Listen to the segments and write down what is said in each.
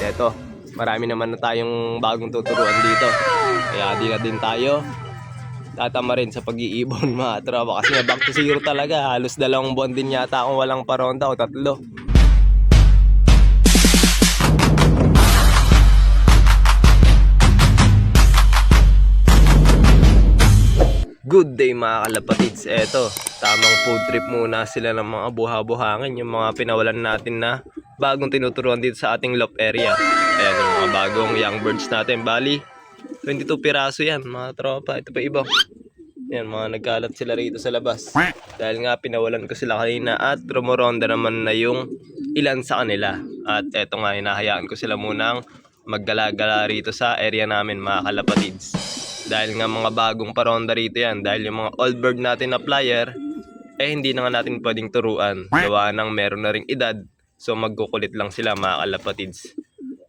eto, marami naman na tayong bagong tuturuan dito. Kaya di na din tayo tatama rin sa pag-iibon mga tropa. Kasi nga back to zero talaga. Halos 2 buwan din yata akong walang paronda o 3. Good day mga kalapatids. Eto, tamang food trip muna sila ng mga buha-buhangin. Yung mga pinawalan natin na bagong tinuturuan dito sa ating loft area. Ayan yung mga bagong young birds natin. Bali, 22 piraso yan mga tropa. Ito pa iba. Yan, mga nagkalat sila rito sa labas. Dahil nga pinawalan ko sila kanina at rumoronda naman na yung ilan sa kanila. At eto nga, hinahayaan ko sila munang maggala-gala rito sa area namin mga kalapatids. Dahil nga mga bagong paronda rito yan. Dahil yung mga old bird natin na flyer, hindi na nga natin pwedeng turuan. Gawa ng meron na ring edad. So magkukulit lang sila mga kalapatids.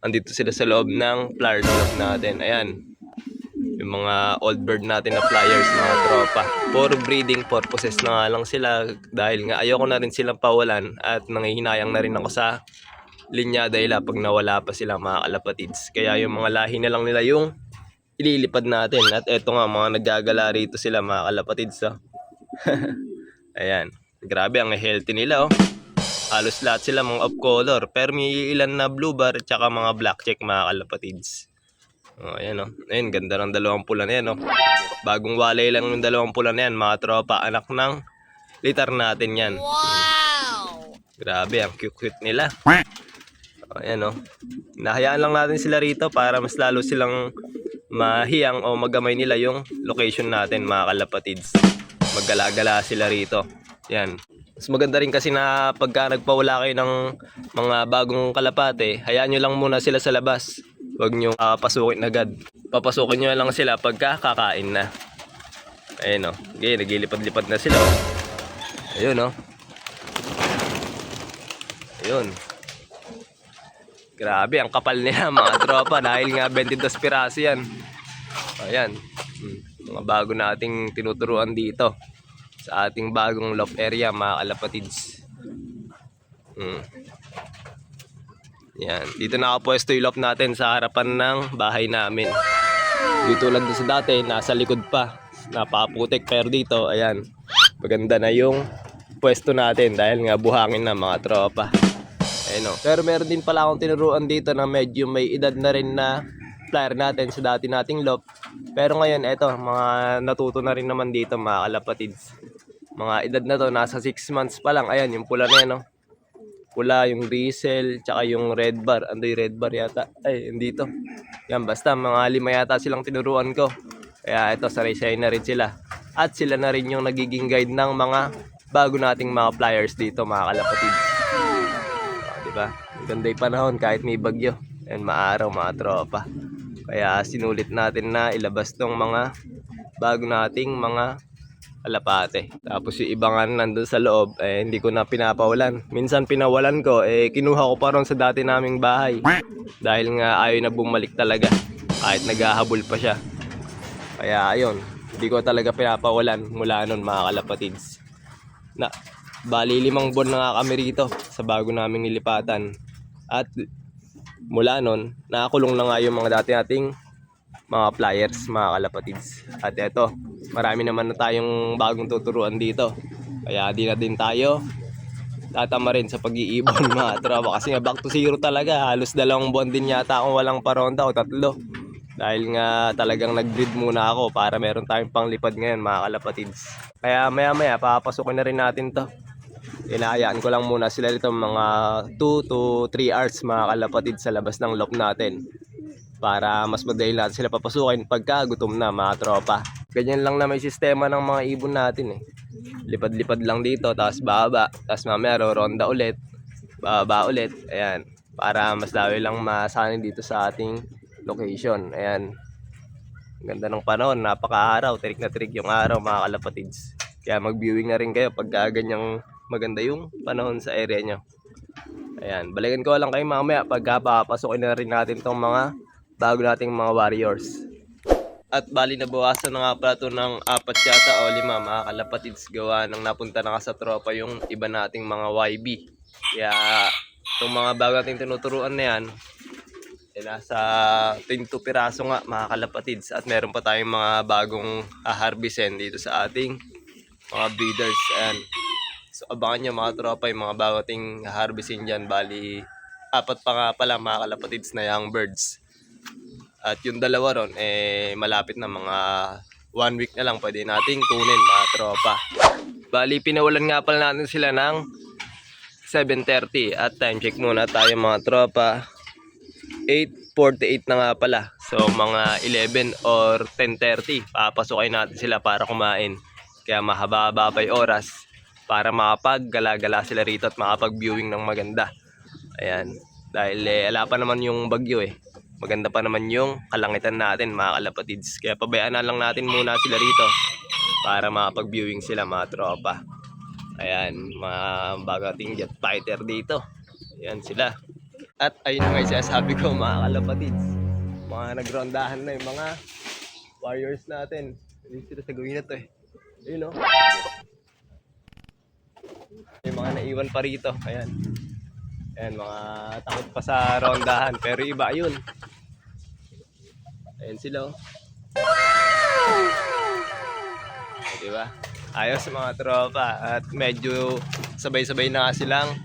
Andito sila sa loob ng flyer trap natin. Ayan. Yung mga old bird natin na flyers mga tropa. For breeding purposes na nga lang sila. Dahil nga ayoko na rin silang pawalan. At nangihinayang na rin ako sa linyada nila pag nawala pa sila mga kalapatids. Kaya yung mga lahi na lang nila yung ililipad natin. At eto nga, mga naggagala rito sila mga kalapatids. Oh. Ayan. Grabe, ang healthy nila. Oh. Halos lahat sila mga off color. Pero may ilan na blue bar at saka mga black check mga kalapatids. Oh, ayan. Oh. Ayan, ganda ng 2 pula na yan. Oh. Bagong walay lang yung 2 pula na yan mga tropa. Anak ng litar natin yan. Wow! Grabe, ang cute-cute nila. Oh, ayan. Oh. Nahayaan lang natin sila rito para mas lalo silang mahiyang o magamay nila yung location natin mga kalapatids. Maggala-gala sila rito. Yan. Mas maganda rin kasi na pagka nagpawala kayo ng mga bagong kalapate, hayaan nyo lang muna sila sa labas. Huwag nyo pasukin agad. Papasukin nyo lang sila pagka kakain na. Ayun o. Okay, nagilipad-lipad na sila. Ayun o. Ayun. Grabe, ang kapal niya mga tropa dahil nga 22 piraso yan. Ayan. Mga bago nating tinuturuan dito sa ating bagong loft area mga kalapatids. Yan. Dito nakapwesto yung loft natin sa harapan ng bahay namin. Dito lang sa dati, nasa likod pa. Napaputik, pero dito, ayan. Maganda na yung pwesto natin dahil nga buhangin na mga tropa. Ayun, no. Pero meron din pala akong tinuruan dito na medyo may edad na rin na flyer natin sa dati nating loft. Pero ngayon, eto, mga natuto na rin naman dito mga kalapatids. Mga edad na to, nasa 6 months pa lang. Ayan, yung pula na yan, no? Pula, yung Riesel, tsaka yung red bar. Ando yung red bar yata. Ay, hindi to. Yan, basta mga 5 yata silang tinuruan ko. Kaya ito, saray-saray na rin sila. At sila na rin yung nagiging guide ng mga bago nating mga flyers dito mga kalapatids. Diba? Ganda yung panahon kahit may bagyo. Ayan, maaraw mga tropa. Kaya sinulit natin na ilabas tong mga bago nating mga kalapate. Tapos yung iba nga nandun sa loob, hindi ko na pinapawalan. Minsan pinawalan ko, kinuha ko pa ron sa dati naming bahay. Dahil nga ayaw na bumalik talaga. Kahit naghahabol pa siya. Kaya ayun, hindi ko talaga pinapawalan mula nun mga kalapatids. Bali 5 buwan na nga kami rito sa bago naming nilipatan. At mula nun, nakakulong na nga yung mga dati nating mga flyers mga kalapatids. At eto, marami naman na tayong bagong tuturuan dito. Kaya di na din tayo tatama rin sa pag-iibon mga tropa. Kasi nga back to zero talaga. Halos 2 buwan din yata akong walang paronda o 3. Dahil nga talagang nag-breed muna ako para meron tayong panglipad ngayon mga kalapatids. Kaya maya-maya papasukin na rin natin to. Inahayaan ko lang muna sila dito mga 2 to 3 hours mga kalapatids sa labas ng loft natin. Para mas madali natin sila papasukin pagka gutom na mga tropa. Ganyan lang na may sistema ng mga ibon natin eh. Lipad-lipad lang dito, tapos baba, tapos mamaya ronda ulit, baba ulit. Ayan, para mas lalo lang masanay dito sa ating location. Ayan, ganda ng panahon, napaka-araw, tirik na tirik yung araw mga kalapatids. Kaya mag-viewing na rin kayo pagka ganyang maganda yung panahon sa area nyo. Ayan, balikan ko lang kayo mamaya pagka papasukin na rin natin tong mga bago nating mga warriors. At bali nabawasan na nga pala ito ng 4 yata o 5 mga kalapatids, gawa nang napunta na ka sa tropa yung iba nating mga YB. Kaya itong mga bago nating tinuturuan na yan, nasa 22 piraso nga mga kalapatids. At meron pa tayong mga bagong haharbisin dito sa ating mga breeders. Ayan. So abangan nyo mga tropa yung mga bago ating haharbisin dyan. Bali, 4 pa nga pala mga kalapatids na young birds. At yung dalawa ron, malapit na mga 1 week na lang pwede nating kunin mga tropa. Bali, pinawalan nga pala natin sila ng 7:30 at time check muna tayo mga tropa. 8:48 na nga pala. So mga 11 or 10:30 papasukin natin sila para kumain. Kaya mahaba-haba pa yung oras para makapag-gala-gala sila rito at makapag-viewing ng maganda. Ayan. Dahil ala pa naman yung bagyo Maganda pa naman yung kalangitan natin mga kalapatids. Kaya pabayaan na lang natin muna sila rito para makapag-viewing sila mga tropa. Ayan, mga bagating jet fighter dito. Ayan sila. At ayun nga yung sabi ko mga kalapatids. Mga nagrondahan na yung mga warriors natin. Ayun sila sa gawin na to Ayun Yung mga naiwan pa rito. Ayan. Ayan, mga takot pa sa rondahan. Pero iba yun. Ayan sila Diba? Ayos mga tropa. At medyo sabay-sabay na nga silang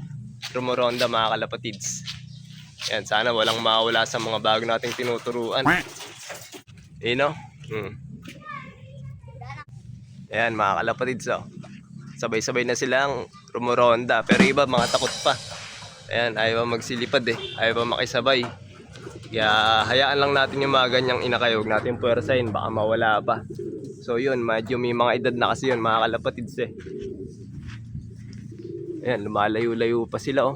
rumoronda mga kalapatids. Ayan, sana walang mawala sa mga bago nating tinuturuan. Ayan mga kalapatids sabay-sabay na silang rumoronda. Pero iba mga takot pa. Ayan, ayaw magsilipad ayaw makisabay. Kaya hayaan lang natin yung mga ganyang inakay. Huwag natin puwersahin, baka mawala pa. So yun, medyo may mga edad na kasi yun mga kalapatids Ayan, lumalayo-layo pa sila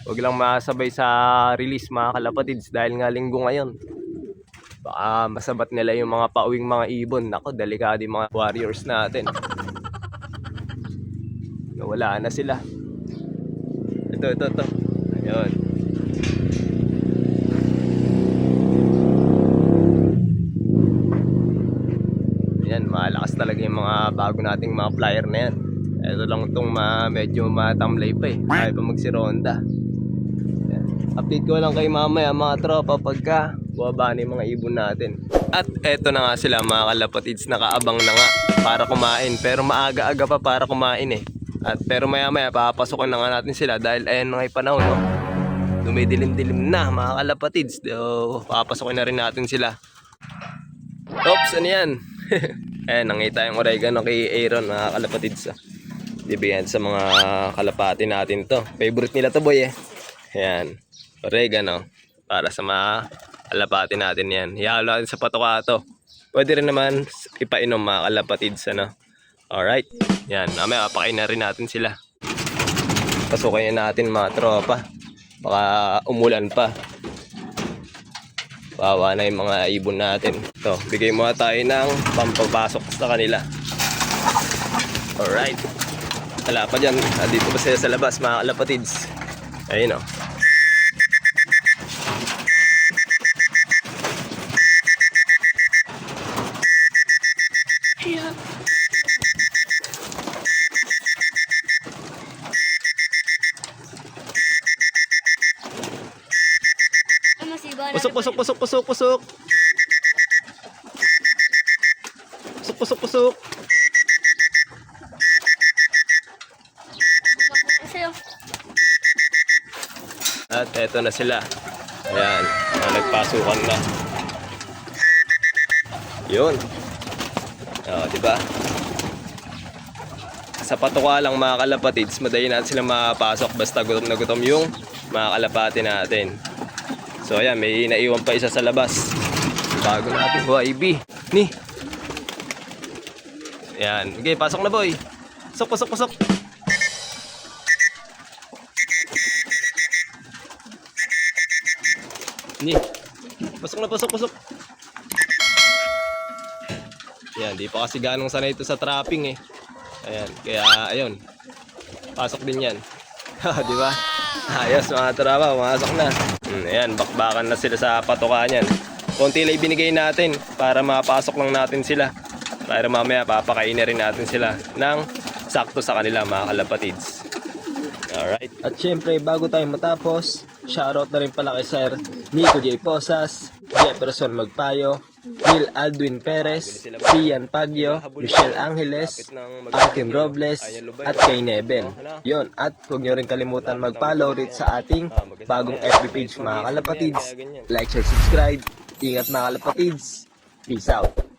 Huwag lang masabay sa release mga kalapatids dahil nga linggo ngayon. Baka masabat nila yung mga pauwing mga ibon. Nako, delikado yung mga warriors natin. Nawala na sila. Ito. Ayun. Ayan, malakas talaga yung mga bago nating mga flyer na yan. Ito lang itong medyo matamlay pa Ayaw pa magsironda. Ayan. Update ko lang kay mamaya mga tropa pagka bumaba na yung mga ibon natin. At eto na nga sila mga kalapatids. Nakaabang na nga para kumain. Pero maaga-aga pa para kumain pero maya-maya papasokin na nga natin sila dahil ayan na nga yung panahon dumidilim-dilim na mga kalapatids. Papasokin na rin natin sila. Oops, ano yan? Ayan, nangita yung oregano kay Aaron mga kalapatids Ibigyan sa mga kalapati natin to. Favorite nila to boy Ayan, oregano para sa mga kalapati natin yan. Ihalo natin sa patoka to. Pwede rin naman ipainom mga kalapatids Alright, yan, mamaya papakain na rin natin sila. Pasukin natin mga tropa. Baka umulan pa. Bawa na yung mga ibon natin. So, bigay muna tayo ng pampapasok sa kanila. Alright. Wala pa dyan. Dito pa sila sa labas mga kalapatids. Ayun Pusok. Pusok. At eto na sila. Ayan, nagpasukan na. Yun. Diba? Sa patoka lang mga kalapatids, madali natin sila mapasok basta gutom na gutom yung mga kalapati natin. So ayan, may naiwan pa isa sa labas. Bago natin YB. Ni. Ayan. Okay, pasok na boy. Pasok. Ni. Pasok. Ayan, di pa kasi ganong sanay ito sa trapping Ayan, kaya ayun. Pasok din yan. Di ba? Ayos mga tropa, pumasok na. Ayan, bakbakan na sila sa patoka niyan. Konti lang ibinigay natin para mapasok lang natin sila. Para mamaya papakainin rin natin sila ng sakto sa kanila mga kalapatids. Alright. At syempre bago tayo matapos, shoutout na rin pala kay Sir Nico J. Posas, Jefferson Magpayo, Will Aldwin Perez, Cian Pagyo, Michelle Angeles, Arkin Robles, at kay Neben. Yon, at huwag nyo rin kalimutan mag-follow rin sa ating bagong FB page mga kalapatids. Like, share, subscribe. Ingat mga kalapatids. Peace out.